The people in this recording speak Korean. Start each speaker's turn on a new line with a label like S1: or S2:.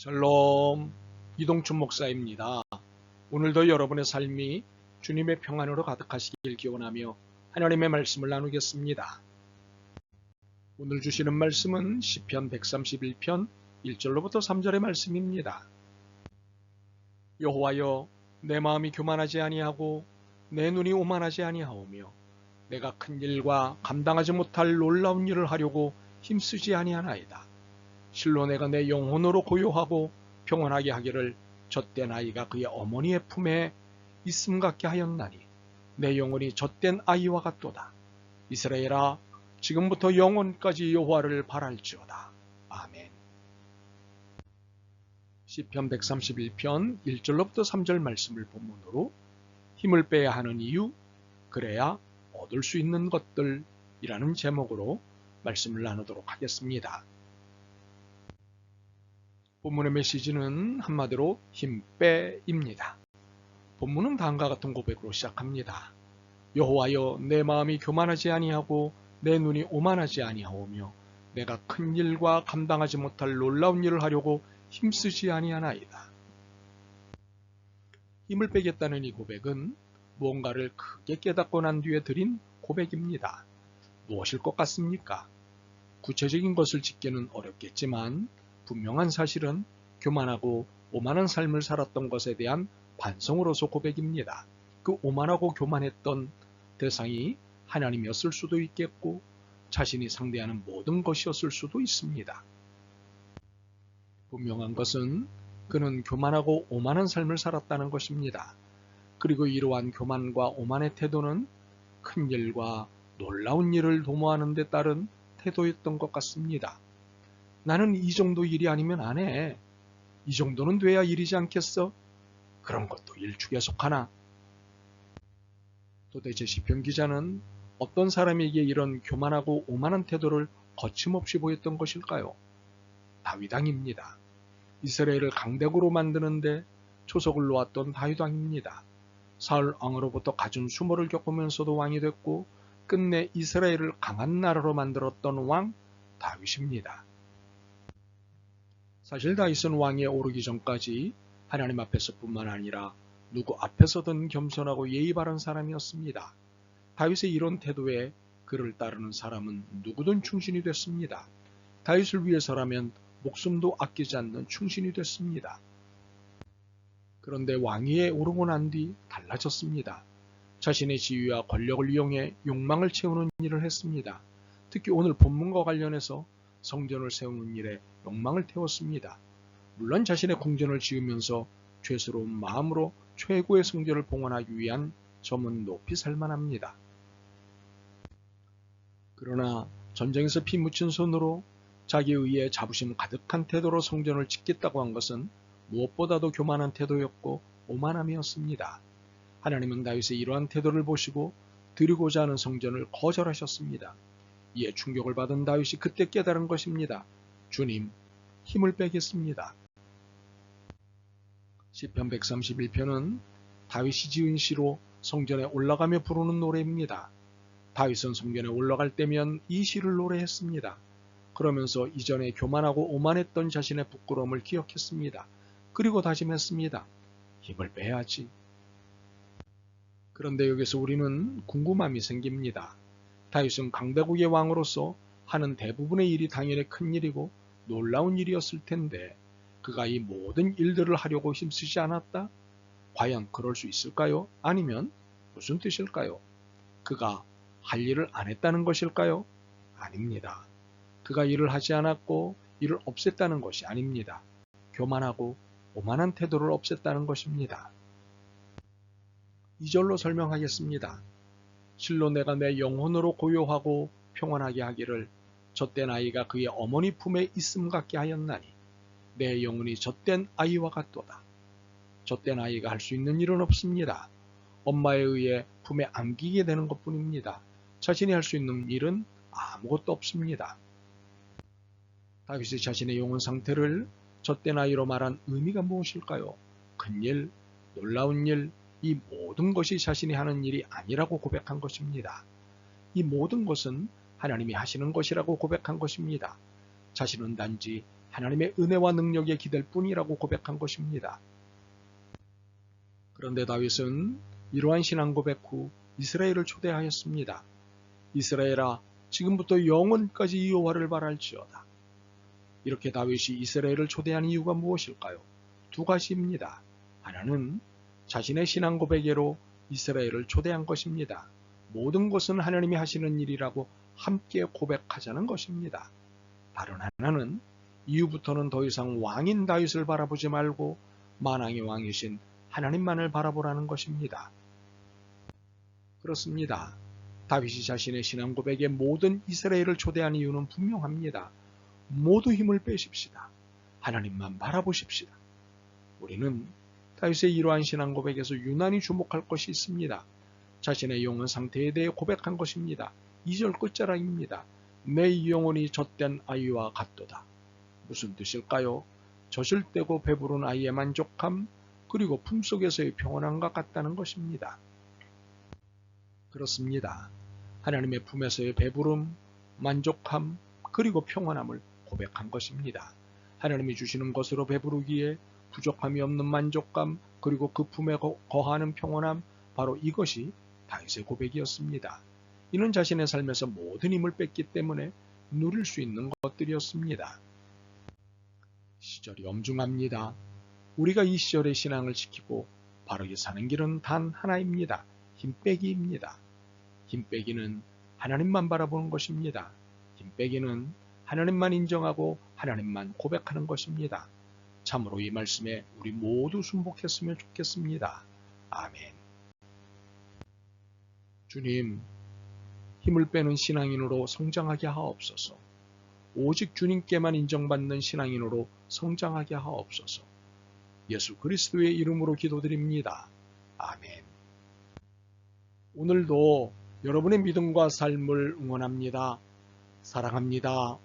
S1: 샬롬, 이동춘 목사입니다. 오늘도 여러분의 삶이 주님의 평안으로 가득하시길 기원하며 하나님의 말씀을 나누겠습니다. 오늘 주시는 말씀은 시편 131편 1절로부터 3절의 말씀입니다. 여호와여, 내 마음이 교만하지 아니하고 내 눈이 오만하지 아니하오며 내가 큰 일과 감당하지 못할 놀라운 일을 하려고 힘쓰지 아니하나이다. 실로 내가 내 영혼으로 고요하고 평온하게 하기를 젖된 아이가 그의 어머니의 품에 있음 같게 하였나니 내 영혼이 젖된 아이와 같도다. 이스라엘아, 지금부터 영원까지 여호와를 바랄지어다. 아멘. 시편 131편 1절로부터 3절 말씀을 본문으로 힘을 빼야 하는 이유, 그래야 얻을 수 있는 것들이라는 제목으로 말씀을 나누도록 하겠습니다. 본문의 메시지는 한마디로 힘 빼입니다. 본문은 다음과 같은 고백으로 시작합니다. 여호와여, 내 마음이 교만하지 아니하고 내 눈이 오만하지 아니하오며 내가 큰 일과 감당하지 못할 놀라운 일을 하려고 힘쓰지 아니하나이다. 힘을 빼겠다는 이 고백은 무언가를 크게 깨닫고 난 뒤에 드린 고백입니다. 무엇일 것 같습니까? 구체적인 것을 짓기는 어렵겠지만 분명한 사실은 교만하고 오만한 삶을 살았던 것에 대한 반성으로서 고백입니다. 그 오만하고 교만했던 대상이 하나님이었을 수도 있겠고 자신이 상대하는 모든 것이었을 수도 있습니다. 분명한 것은 그는 교만하고 오만한 삶을 살았다는 것입니다. 그리고 이러한 교만과 오만의 태도는 큰 일과 놀라운 일을 도모하는 데 따른 태도였던 것 같습니다. 나는 이 정도 일이 아니면 안 해. 이 정도는 돼야 일이지 않겠어? 그런 것도 일축에 속하나? 도대체 시편 기자는 어떤 사람에게 이런 교만하고 오만한 태도를 거침없이 보였던 것일까요? 다윗 왕입니다. 이스라엘을 강대국으로 만드는데 초석을 놓았던 다윗 왕입니다. 사울 왕으로부터 갖은 수모를 겪으면서도 왕이 됐고 끝내 이스라엘을 강한 나라로 만들었던 왕 다윗입니다. 사실 다윗은 왕위에 오르기 전까지 하나님 앞에서뿐만 아니라 누구 앞에서든 겸손하고 예의 바른 사람이었습니다. 다윗의 이런 태도에 그를 따르는 사람은 누구든 충신이 됐습니다. 다윗을 위해서라면 목숨도 아끼지 않는 충신이 됐습니다. 그런데 왕위에 오르고 난 뒤 달라졌습니다. 자신의 지위와 권력을 이용해 욕망을 채우는 일을 했습니다. 특히 오늘 본문과 관련해서 성전을 세우는 일에 욕망을 태웠습니다. 물론 자신의 궁전을 지으면서 죄스러운 마음으로 최고의 성전을 봉헌하기 위한 점은 높이 살만합니다. 그러나 전쟁에서 피 묻힌 손으로 자기 의에 자부심 가득한 태도로 성전을 짓겠다고 한 것은 무엇보다도 교만한 태도였고 오만함이었습니다. 하나님은 다윗의 이러한 태도를 보시고 드리고자 하는 성전을 거절하셨습니다. 이에 충격을 받은 다윗이 그때 깨달은 것입니다. 주님, 힘을 빼겠습니다. 시편 131편은 다윗이 지은 시로 성전에 올라가며 부르는 노래입니다. 다윗은 성전에 올라갈 때면 이 시를 노래했습니다. 그러면서 이전에 교만하고 오만했던 자신의 부끄러움을 기억했습니다. 그리고 다짐했습니다. 힘을 빼야지. 그런데 여기서 우리는 궁금함이 생깁니다. 다윗은 강대국의 왕으로서 하는 대부분의 일이 당연히 큰 일이고 놀라운 일이었을 텐데 그가 이 모든 일들을 하려고 힘쓰지 않았다? 과연 그럴 수 있을까요? 아니면 무슨 뜻일까요? 그가 할 일을 안 했다는 것일까요? 아닙니다. 그가 일을 하지 않았고 일을 없앴다는 것이 아닙니다. 교만하고 오만한 태도를 없앴다는 것입니다. 2절로 설명하겠습니다. 실로 내가 내 영혼으로 고요하고 평안하게 하기를 젖된 아이가 그의 어머니 품에 있음 같게 하였나니 내 영혼이 젖된 아이와 같도다. 젖된 아이가 할 수 있는 일은 없습니다. 엄마에 의해 품에 안기게 되는 것뿐입니다. 자신이 할 수 있는 일은 아무것도 없습니다. 다윗이 자신의 영혼 상태를 젖된 아이로 말한 의미가 무엇일까요? 큰일, 놀라운 일, 이 모든 것이 자신이 하는 일이 아니라고 고백한 것입니다. 이 모든 것은 하나님이 하시는 것이라고 고백한 것입니다. 자신은 단지 하나님의 은혜와 능력에 기댈 뿐이라고 고백한 것입니다. 그런데 다윗은 이러한 신앙 고백 후 이스라엘을 초대하였습니다. 이스라엘아, 지금부터 영원까지 여호와를 바랄지어다. 이렇게 다윗이 이스라엘을 초대한 이유가 무엇일까요? 두 가지입니다. 하나는 자신의 신앙 고백으로 이스라엘을 초대한 것입니다. 모든 것은 하나님이 하시는 일이라고 함께 고백하자는 것입니다. 다른 하나는 이후부터는 더 이상 왕인 다윗을 바라보지 말고 만왕의 왕이신 하나님만을 바라보라는 것입니다. 그렇습니다. 다윗이 자신의 신앙 고백에 모든 이스라엘을 초대한 이유는 분명합니다. 모두 힘을 빼십시다. 하나님만 바라보십시다. 우리는 다윗의 이러한 신앙 고백에서 유난히 주목할 것이 있습니다. 자신의 영혼 상태에 대해 고백한 것입니다. 2절 끝자락입니다. 내 영혼이 젖된 아이와 같도다. 무슨 뜻일까요? 젖을 떼고 배부른 아이의 만족함, 그리고 품속에서의 평온함과 같다는 것입니다. 그렇습니다. 하나님의 품에서의 배부름, 만족함, 그리고 평온함을 고백한 것입니다. 하나님이 주시는 것으로 배부르기에 부족함이 없는 만족감, 그리고 그 품에 거하는 평온함, 바로 이것이 다윗의 고백이었습니다. 이는 자신의 삶에서 모든 힘을 뺐기 때문에 누릴 수 있는 것들이었습니다. 시절이 엄중합니다. 우리가 이 시절의 신앙을 지키고 바르게 사는 길은 단 하나입니다. 힘 빼기입니다. 힘 빼기는 하나님만 바라보는 것입니다. 힘 빼기는 하나님만 인정하고 하나님만 고백하는 것입니다. 참으로 이 말씀에 우리 모두 순복했으면 좋겠습니다. 아멘. 주님, 힘을 빼는 신앙인으로 성장하게 하옵소서. 오직 주님께만 인정받는 신앙인으로 성장하게 하옵소서. 예수 그리스도의 이름으로 기도드립니다. 아멘. 오늘도 여러분의 믿음과 삶을 응원합니다. 사랑합니다.